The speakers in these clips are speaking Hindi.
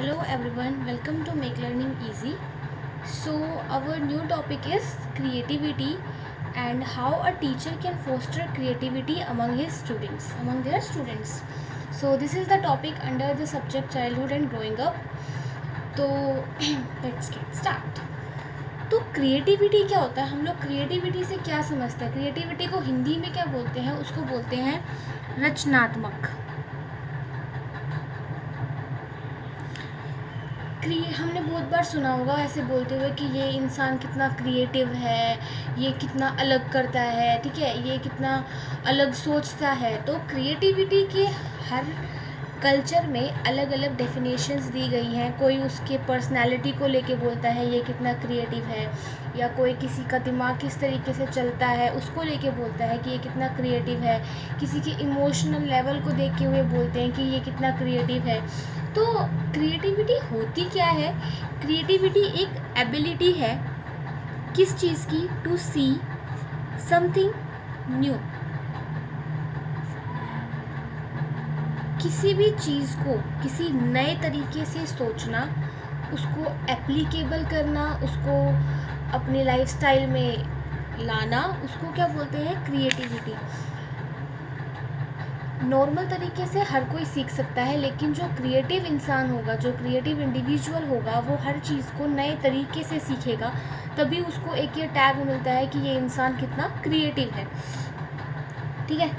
Hello everyone, welcome to Make Learning Easy. So our new topic is creativity and how a teacher can foster creativity among their students. So this is the topic under the subject childhood and growing up. तो let's get start. तो क्रिएटिविटी क्या होता है, हम लोग क्रिएटिविटी से क्या समझते हैं? क्रिएटिविटी को हिंदी में क्या बोलते हैं? उसको बोलते हैं रचनात्मक। हमने बहुत बार सुना होगा ऐसे बोलते हुए कि ये इंसान कितना क्रिएटिव है, ये कितना अलग करता है, ठीक है, ये कितना अलग सोचता है। तो क्रिएटिविटी के हर कल्चर में अलग अलग डेफिनेशंस दी गई हैं। कोई उसके पर्सनालिटी को लेके बोलता है ये कितना क्रिएटिव है, या कोई किसी का दिमाग किस तरीके से चलता है उसको लेके बोलता है कि ये कितना क्रिएटिव है। किसी के इमोशनल लेवल को देखते हुए बोलते हैं कि ये कितना क्रिएटिव है। तो क्रिएटिविटी होती क्या है? क्रिएटिविटी एक एबिलिटी है किस चीज़ की? To see something new. किसी भी चीज़ को किसी नए तरीके से सोचना, उसको एप्लीकेबल करना, उसको अपने लाइफस्टाइल में लाना, उसको क्या बोलते हैं? क्रिएटिविटी। नॉर्मल तरीके से हर कोई सीख सकता है, लेकिन जो क्रिएटिव इंसान होगा, जो क्रिएटिव इंडिविजुअल होगा, वो हर चीज़ को नए तरीके से सीखेगा, तभी उसको एक ये टैग मिलता है कि ये इंसान कितना क्रिएटिव है। ठीक है,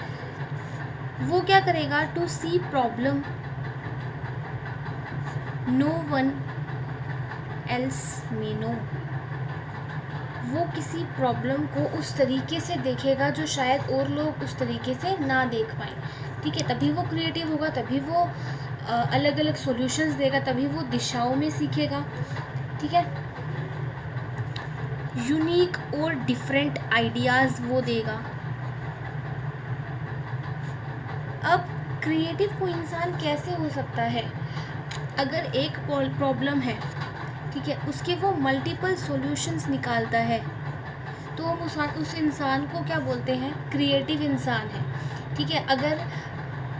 वो क्या करेगा? To see problem no one else may know. वो किसी प्रॉब्लम को उस तरीके से देखेगा जो शायद और लोग उस तरीके से ना देख पाएँ। ठीक है, तभी वो क्रिएटिव होगा, तभी वो अलग अलग सॉल्यूशंस देगा, तभी वो दिशाओं में सीखेगा। ठीक है, यूनिक और डिफरेंट आइडियाज़ वो देगा। अब क्रिएटिव कोई इंसान कैसे हो सकता है? अगर एक प्रॉब्लम है, ठीक है, उसके वो मल्टीपल सॉल्यूशंस निकालता है, तो हम उस इंसान को क्या बोलते हैं? क्रिएटिव इंसान है। ठीक है, अगर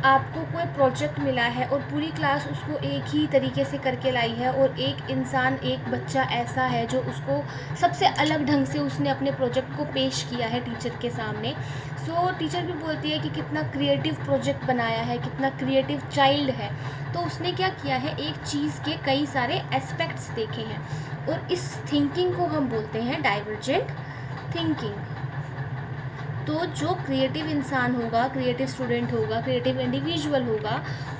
आपको कोई प्रोजेक्ट मिला है और पूरी क्लास उसको एक ही तरीके से करके लाई है, और एक इंसान, एक बच्चा ऐसा है जो उसको सबसे अलग ढंग से उसने अपने प्रोजेक्ट को पेश किया है टीचर के सामने, सो टीचर भी बोलती है कि कितना क्रिएटिव प्रोजेक्ट बनाया है, कितना क्रिएटिव चाइल्ड है। तो उसने क्या किया है? एक चीज़ के कई सारे एस्पेक्ट्स देखे हैं, और इस थिंकिंग को हम बोलते हैं डाइवर्जेंट थिंकिंग। तो जो क्रिएटिव इंसान होगा, क्रिएटिव स्टूडेंट होगा, क्रिएटिव इंडिविजुअल होगा,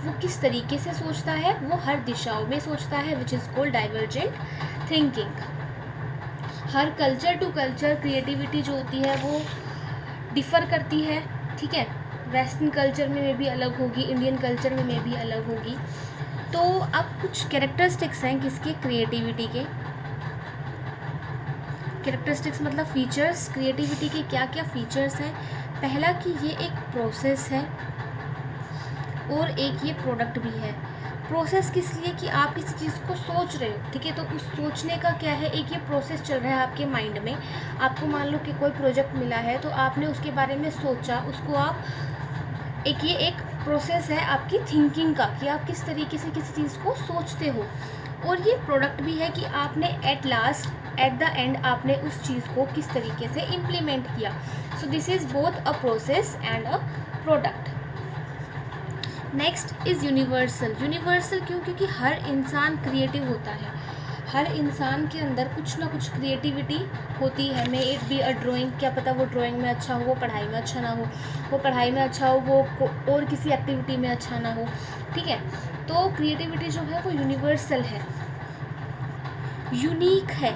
वो किस तरीके से सोचता है? वो हर दिशाओं में सोचता है, which is called divergent thinking. हर कल्चर टू कल्चर क्रिएटिविटी जो होती है वो डिफ़र करती है। ठीक है, वेस्टर्न कल्चर में भी अलग होगी, इंडियन कल्चर में भी अलग होगी। तो अब कुछ कैरेक्टरिस्टिक्स हैं किसके? क्रिएटिविटी के। कैरेक्टरिस्टिक्स मतलब फीचर्स। क्रिएटिविटी के क्या क्या फीचर्स हैं? पहला कि ये एक प्रोसेस है, और एक ये प्रोडक्ट भी है। प्रोसेस किस लिए? कि आप किसी चीज़ को सोच रहे हो, ठीक है, तो उस सोचने का क्या है? एक ये प्रोसेस चल रहा है आपके माइंड में। आपको मान लो कि कोई प्रोजेक्ट मिला है, तो आपने उसके बारे में सोचा, उसको आप ये एक प्रोसेस है आपकी थिंकिंग का, कि आप किस तरीके से किसी चीज़ को सोचते हो। और ये प्रोडक्ट भी है कि आपने at last, at the end, आपने उस चीज़ को किस तरीके से इम्प्लीमेंट किया। So this is both a process and a product. Next is universal. Universal क्यों? क्योंकि हर इंसान क्रिएटिव होता है, हर इंसान के अंदर कुछ ना कुछ क्रिएटिविटी होती है। May it be a drawing, क्या पता वो ड्राइंग में अच्छा हो, वो पढ़ाई में अच्छा ना हो, वो पढ़ाई में अच्छा हो, वो और किसी एक्टिविटी में अच्छा ना हो। ठीक है, तो क्रिएटिविटी जो है वो यूनिवर्सल है, यूनिक है।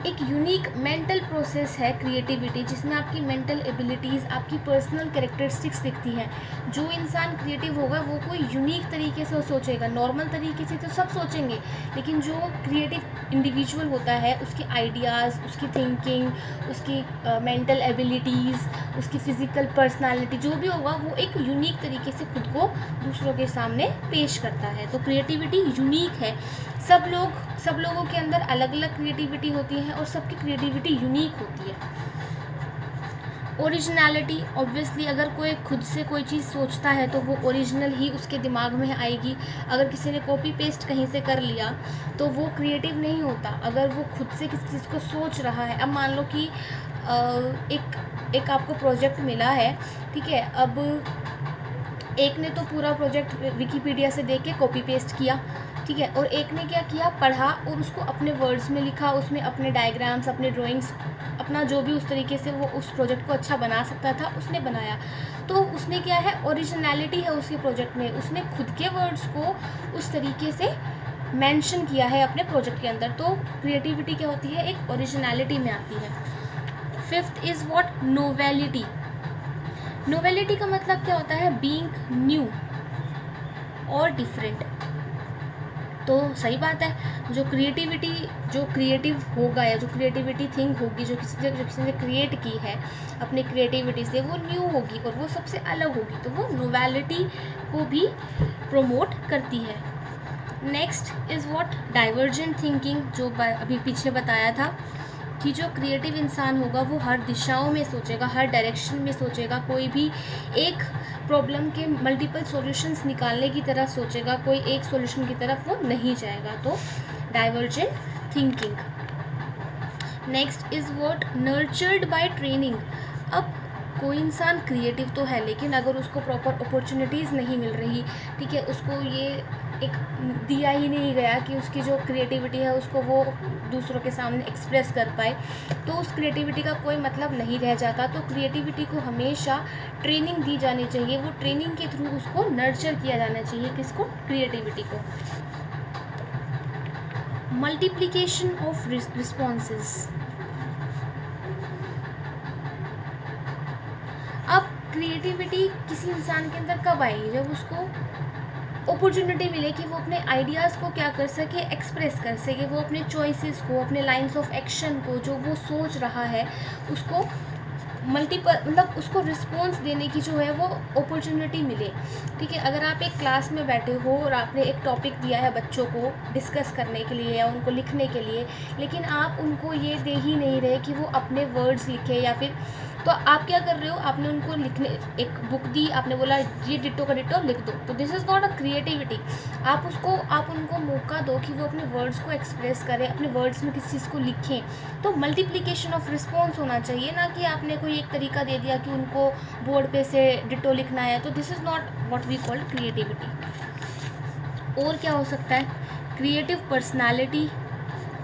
एक यूनिक मेंटल प्रोसेस है क्रिएटिविटी, जिसमें आपकी मेंटल एबिलिटीज़, आपकी पर्सनल कैरेक्टरिस्टिक्स दिखती हैं। जो इंसान क्रिएटिव होगा वो कोई यूनिक तरीके से सोचेगा। नॉर्मल तरीके से तो सब सोचेंगे, लेकिन जो क्रिएटिव इंडिविजुअल होता है, उसके आइडियाज़, उसकी थिंकिंग, उसकी मेंटल एबिलिटीज़, उसकी फ़िज़िकल पर्सनालिटी, जो भी होगा वो एक यूनिक तरीके से खुद को दूसरों के सामने पेश करता है। तो क्रिएटिविटी यूनिक है। सब लोगों के अंदर अलग अलग क्रिएटिविटी होती है, और सबकी क्रिएटिविटी यूनिक होती है। ओरिजिनलिटी, ऑब्वियसली अगर कोई खुद से कोई चीज़ सोचता है तो वो ओरिजिनल ही उसके दिमाग में आएगी। अगर किसी ने कॉपी पेस्ट कहीं से कर लिया तो वो क्रिएटिव नहीं होता। अगर वो खुद से किसी चीज़ को सोच रहा है, अब मान लो कि एक आपको प्रोजेक्ट मिला है, ठीक है, अब एक ने तो पूरा प्रोजेक्ट विकिपीडिया से देख के कॉपी पेस्ट किया, ठीक है, और एक ने क्या किया, पढ़ा और उसको अपने वर्ड्स में लिखा, उसमें अपने डायग्राम्स, अपने ड्राइंग्स, अपना जो भी उस तरीके से वो उस प्रोजेक्ट को अच्छा बना सकता था उसने बनाया। तो उसने क्या है, ओरिजिनलिटी है उसके प्रोजेक्ट में, उसने खुद के वर्ड्स को उस तरीके से मेंशन किया है अपने प्रोजेक्ट के अंदर। तो क्रिएटिविटी क्या होती है, एक ओरिजिनलिटी में आती है। Fifth is what, novelty. Novelty का मतलब क्या होता है, बीइंग न्यू और डिफरेंट। तो सही बात है, जो क्रिएटिव होगा या जो क्रिएटिविटी थिंक होगी, जो किसी ने क्रिएट की है अपनी क्रिएटिविटी से, वो न्यू होगी और वो सबसे अलग होगी, तो वो नोवेलिटी को भी प्रोमोट करती है। Next is what, divergent thinking, जो अभी पीछे बताया था कि जो क्रिएटिव इंसान होगा वो हर दिशाओं में सोचेगा, हर डायरेक्शन में सोचेगा, कोई भी एक प्रॉब्लम के मल्टीपल सॉल्यूशंस निकालने की तरह सोचेगा, कोई एक सॉल्यूशन की तरफ वो नहीं जाएगा। तो divergent thinking. Next is what, nurtured by training. अब कोई इंसान क्रिएटिव तो है लेकिन अगर उसको प्रॉपर अपॉर्चुनिटीज़ नहीं मिल रही, ठीक है, उसको ये एक दिया ही नहीं गया कि उसकी जो क्रिएटिविटी है उसको वो दूसरों के सामने एक्सप्रेस कर पाए, तो उस क्रिएटिविटी का कोई मतलब नहीं रह जाता। तो क्रिएटिविटी को हमेशा ट्रेनिंग दी जानी चाहिए, वो ट्रेनिंग के थ्रू उसको नर्चर किया जाना चाहिए, किसको, क्रिएटिविटी को। Multiplication of responses. अब क्रिएटिविटी किसी इंसान के अंदर कब आएगी, जब उसको अपॉर्चुनिटी मिले कि वो अपने आइडियाज़ को क्या कर सके, एक्सप्रेस कर सके, वो अपने चॉइसेस को, अपने लाइंस ऑफ एक्शन को, जो वो सोच रहा है उसको मतलब उसको रिस्पॉन्स देने की जो है वो अपॉर्चुनिटी मिले, ठीक है। अगर आप एक क्लास में बैठे हो और आपने एक टॉपिक दिया है बच्चों को डिस्कस करने के लिए या उनको लिखने के लिए, लेकिन आप उनको ये दे ही नहीं रहे कि वो अपने वर्ड्स लिखे, या फिर तो आप क्या कर रहे हो, आपने उनको लिखने एक बुक दी, आपने बोला ये डिट्टो का डिट्टो लिख दो, तो this is not a creativity. आप उनको मौका दो कि वो अपने वर्ड्स को एक्सप्रेस करें, अपने वर्ड्स में किसी चीज़ को लिखें। तो मल्टीप्लिकेशन ऑफ रिस्पॉन्स होना चाहिए, ना कि आपने कोई एक तरीका दे दिया कि उनको बोर्ड पे से डिट्टो लिखना है, तो this is not what we call creativity. और क्या हो सकता है, क्रिएटिव पर्सनैलिटी।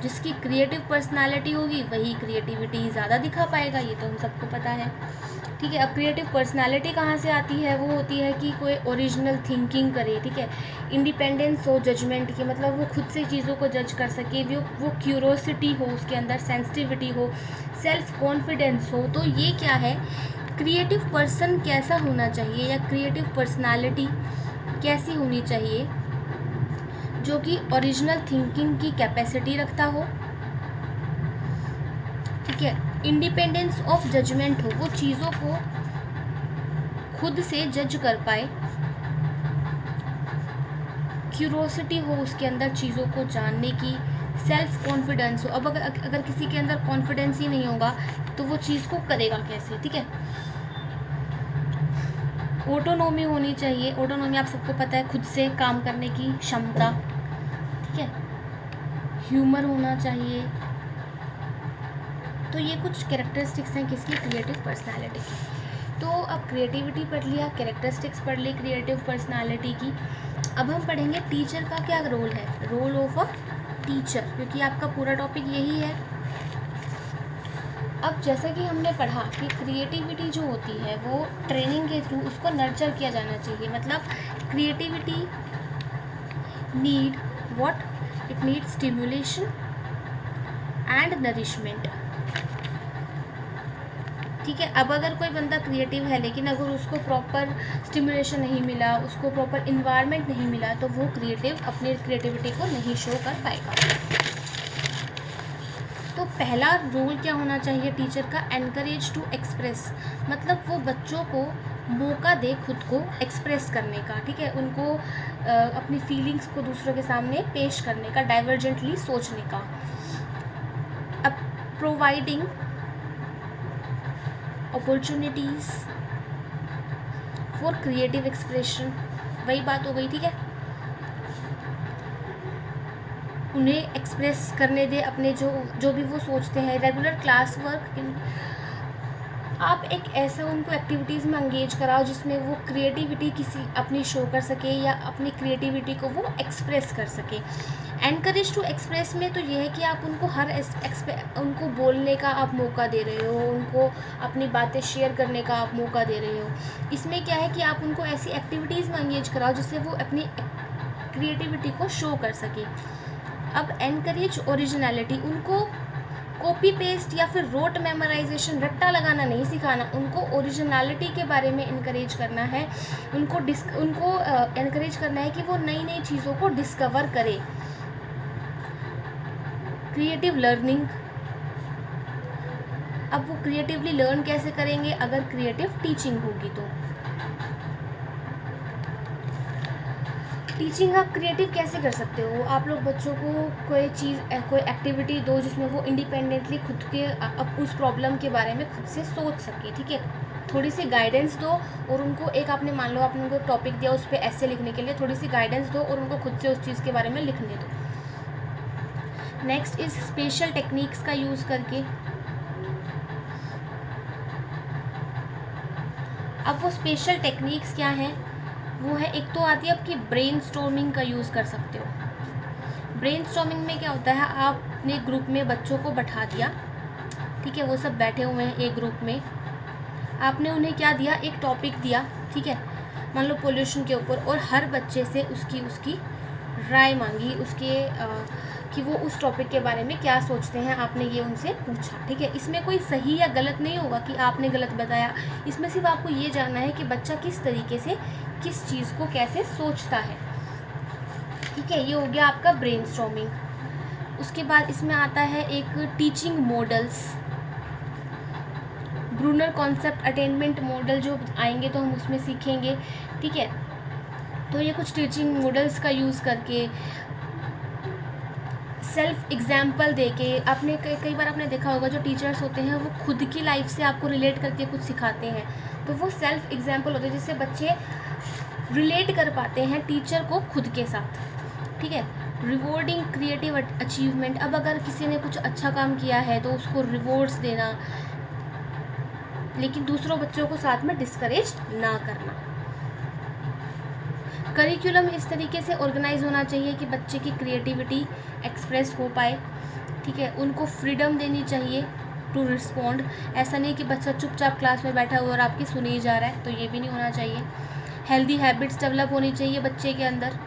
जिसकी क्रिएटिव पर्सनालिटी होगी वही क्रिएटिविटी ज़्यादा दिखा पाएगा, ये तो हम सबको पता है, ठीक है। अब क्रिएटिव पर्सनालिटी कहाँ से आती है, वो होती है कि कोई ओरिजिनल थिंकिंग करे, ठीक है, इंडिपेंडेंस हो जजमेंट की, मतलब वो खुद से चीज़ों को जज कर सके, वो क्यूरोसिटी हो उसके अंदर, सेंसिटिविटी हो, सेल्फ कॉन्फिडेंस हो। तो ये क्या है, क्रिएटिव पर्सन कैसा होना चाहिए या क्रिएटिव पर्सनालिटी कैसी होनी चाहिए, जो कि ओरिजिनल थिंकिंग की कैपेसिटी रखता हो, ठीक है, इंडिपेंडेंस ऑफ जजमेंट हो, वो चीज़ों को खुद से जज कर पाए, क्यूरोसिटी हो उसके अंदर चीज़ों को जानने की, सेल्फ कॉन्फिडेंस हो। अब अगर किसी के अंदर कॉन्फिडेंस ही नहीं होगा तो वो चीज़ को करेगा कैसे, ठीक है। ऑटोनोमी होनी चाहिए, ऑटोनोमी आप सबको पता है, खुद से काम करने की क्षमता, ठीक है। ह्यूमर होना चाहिए। तो ये कुछ कैरेक्टरिस्टिक्स हैं किसकी, क्रिएटिव पर्सनालिटी की। तो अब क्रिएटिविटी पढ़ लिया, कैरेक्टरिस्टिक्स पढ़ ली क्रिएटिव पर्सनालिटी की। अब हम पढ़ेंगे टीचर का क्या रोल है, रोल ऑफ अ टीचर, क्योंकि आपका पूरा टॉपिक यही है। अब जैसा कि हमने पढ़ा कि क्रिएटिविटी जो होती है वो ट्रेनिंग के थ्रू उसको नर्चर किया जाना चाहिए, मतलब creativity need what, it need stimulation and nourishment, ठीक है। अब अगर कोई बंदा क्रिएटिव है लेकिन अगर उसको प्रॉपर स्टिमुलेशन नहीं मिला, उसको प्रॉपर इन्वायरमेंट नहीं मिला, तो वो अपनी क्रिएटिविटी को नहीं शो कर पाएगा। तो पहला रोल क्या होना चाहिए टीचर का, एनकरेज टू एक्सप्रेस, मतलब वो बच्चों को मौका दे खुद को एक्सप्रेस करने का, ठीक है, उनको अपनी फीलिंग्स को दूसरों के सामने पेश करने का, डाइवर्जेंटली सोचने का। अब providing opportunities for creative expression, वही बात हो गई, ठीक है। उन्हें एक्सप्रेस करने दे अपने जो भी वो सोचते हैं। रेगुलर क्लास वर्क, आप एक ऐसा उनको एक्टिविटीज़ में एंगेज कराओ जिसमें वो क्रिएटिविटी किसी अपनी शो कर सके या अपनी क्रिएटिविटी को वो एक्सप्रेस कर सके। एनकरेज टू एक्सप्रेस में तो ये है कि आप उनको उनको बोलने का आप मौका दे रहे हो, उनको अपनी बातें शेयर करने का आप मौका दे रहे हो। इसमें क्या है कि आप उनको ऐसी एक्टिविटीज़ में एंगेज कराओ जिससे वो अपनी क्रिएटिविटी को शो कर सके। अब एनकरेज ओरिजिनलिटी, उनको कॉपी पेस्ट या फिर रोट मेमोराइजेशन, रट्टा लगाना नहीं सिखाना, उनको ओरिजिनलिटी के बारे में इनकरेज करना है। उनको इनकरेज करना है कि वो नई नई चीज़ों को डिस्कवर करे। क्रिएटिव लर्निंग, अब वो क्रिएटिवली लर्न कैसे करेंगे अगर क्रिएटिव टीचिंग होगी तो। टीचिंग आप क्रिएटिव कैसे कर सकते हो? आप लोग बच्चों को कोई एक्टिविटी दो जिसमें वो इंडिपेंडेंटली खुद के उस प्रॉब्लम के बारे में खुद से सोच सके, ठीक है। थोड़ी सी गाइडेंस दो और उनको आपने मान लो आपने उनको टॉपिक दिया उस पर ऐसे लिखने के लिए, थोड़ी सी गाइडेंस दो और उनको खुद से उस चीज़ के बारे में लिखने दो। नेक्स्ट इज स्पेशल टेक्निक्स का यूज़ करके। अब वो स्पेशल टेक्निक्स क्या हैं? वो है, एक तो आती है आपकी ब्रेनस्टॉर्मिंग का यूज़ कर सकते हो। ब्रेनस्टॉर्मिंग में क्या होता है, आपने ग्रुप में बच्चों को बैठा दिया, ठीक है, वो सब बैठे हुए हैं एक ग्रुप में, आपने उन्हें क्या दिया, एक टॉपिक दिया, ठीक है, मान लो पोल्यूशन के ऊपर, और हर बच्चे से उसकी राय मांगी कि वो उस टॉपिक के बारे में क्या सोचते हैं, आपने ये उनसे पूछा, ठीक है। इसमें कोई सही या गलत नहीं होगा कि आपने गलत बताया, इसमें सिर्फ आपको ये जानना है कि बच्चा किस तरीके से किस चीज़ को कैसे सोचता है, ठीक है। ये हो गया आपका ब्रेनस्टॉर्मिंग। उसके बाद इसमें आता है एक teaching models, Bruner concept attainment model जो आएंगे तो हम उसमें सीखेंगे, ठीक है। तो ये कुछ टीचिंग मॉडल्स का यूज़ करके, सेल्फ एग्जाम्पल देके, आपने कई बार आपने देखा होगा जो टीचर्स होते हैं वो खुद की लाइफ से आपको रिलेट करके कुछ सिखाते हैं, तो वो सेल्फ एग्जाम्पल होते हैं जिससे बच्चे रिलेट कर पाते हैं टीचर को खुद के साथ, ठीक है। रिवॉर्डिंग क्रिएटिव अचीवमेंट, अब अगर किसी ने कुछ अच्छा काम किया है तो उसको रिवॉर्ड्स देना, लेकिन दूसरों बच्चों को साथ में डिस्करेज ना करना। करिकुलम इस तरीके से ऑर्गेनाइज होना चाहिए कि बच्चे की क्रिएटिविटी एक्सप्रेस हो पाए, ठीक है। उनको फ्रीडम देनी चाहिए टू रिस्पॉन्ड, ऐसा नहीं कि बच्चा चुपचाप क्लास में बैठा हुआ और आपकी सुनी ही जा रहा है, तो ये भी नहीं होना चाहिए। हेल्दी हैबिट्स डेवलप होनी चाहिए बच्चे के अंदर।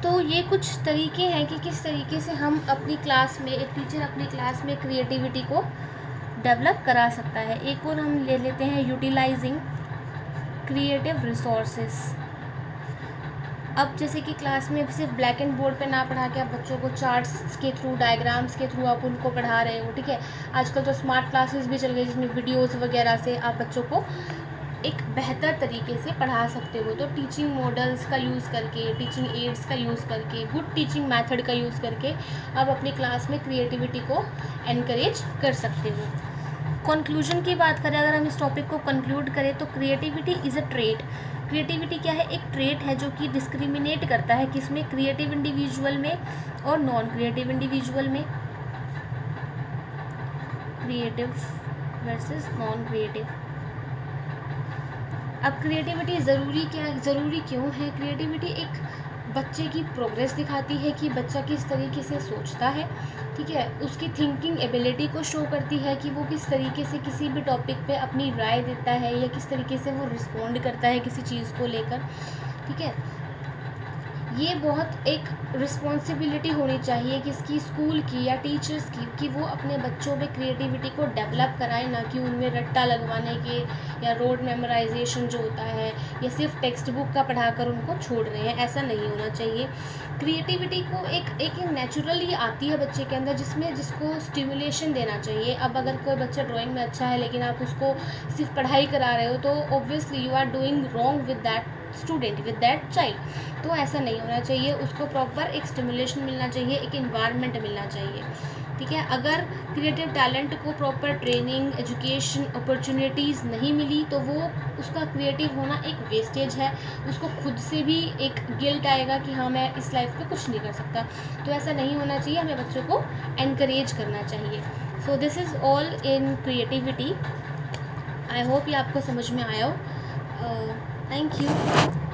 तो ये कुछ तरीके हैं कि किस तरीके से हम अपनी क्लास में, एक टीचर अपनी क्लास में क्रिएटिविटी को डेवलप करा सकता है। एक और हम ले लेते हैं यूटिलाइजिंग क्रिएटिव रिसोर्सेस। अब जैसे कि क्लास में सिर्फ ब्लैक एंड बोर्ड पे ना पढ़ा के आप बच्चों को चार्ट्स के थ्रू, डायग्राम्स के थ्रू आप उनको पढ़ा रहे हो, ठीक है। आजकल तो स्मार्ट क्लासेस भी चल गई जिसमें वीडियोस वगैरह से आप बच्चों को एक बेहतर तरीके से पढ़ा सकते हो। तो टीचिंग मॉडल्स का यूज़ करके, टीचिंग एड्स का यूज़ करके, गुड टीचिंग मेथड का यूज़ करके आप अपनी क्लास में क्रिएटिविटी को एनकरेज कर सकते हो। कंक्लूजन की बात करें, अगर हम इस टॉपिक को कंक्लूड करें तो creativity is a trait. Creativity क्या है? एक ट्रेट है जो कि डिस्क्रिमिनेट करता है किसमें, क्रिएटिव इंडिविजुअल में और नॉन क्रिएटिव इंडिविजुअल में, क्रिएटिव वर्सेस नॉन क्रिएटिव। अब क्रिएटिविटी ज़रूरी क्यों है? क्रिएटिविटी एक बच्चे की प्रोग्रेस दिखाती है कि बच्चा किस तरीके से सोचता है, ठीक है। उसकी थिंकिंग एबिलिटी को शो करती है कि वो किस तरीके से किसी भी टॉपिक पे अपनी राय देता है या किस तरीके से वो रिस्पॉन्ड करता है किसी चीज़ को लेकर, ठीक है। ये बहुत एक रिस्पॉन्सिबिलिटी होनी चाहिए किसकी, स्कूल की या टीचर्स की, कि वो अपने बच्चों में क्रिएटिविटी को डेवलप कराएं, ना कि उनमें रट्टा लगवाने के या रोड मेमोराइजेशन जो होता है या सिर्फ टेक्स्ट बुक का पढ़ाकर उनको छोड़ रहे हैं, ऐसा नहीं होना चाहिए। क्रिएटिविटी को एक नेचुरली आती है बच्चे के अंदर जिसको स्टिमुलेशन देना चाहिए। अब अगर कोई बच्चा ड्राइंग में अच्छा है लेकिन आप उसको सिर्फ पढ़ाई करा रहे हो तो obviously you are doing wrong with that student, with that child. तो ऐसा नहीं होना चाहिए, उसको प्रॉपर एक स्टिमुलेशन मिलना चाहिए, एक इन्वायरमेंट मिलना चाहिए, ठीक है। अगर क्रिएटिव टैलेंट को प्रॉपर ट्रेनिंग, एजुकेशन, अपॉर्चुनिटीज़ नहीं मिली तो वो उसका क्रिएटिव होना एक वेस्टेज है। उसको खुद से भी एक गिल्ट आएगा कि हाँ मैं इस लाइफ में कुछ नहीं कर सकता। तो ऐसा नहीं होना चाहिए, हमें बच्चों को एनकरेज करना चाहिए। So this is all in creativity. I hope ये आपको समझ में आया हो। Thank you.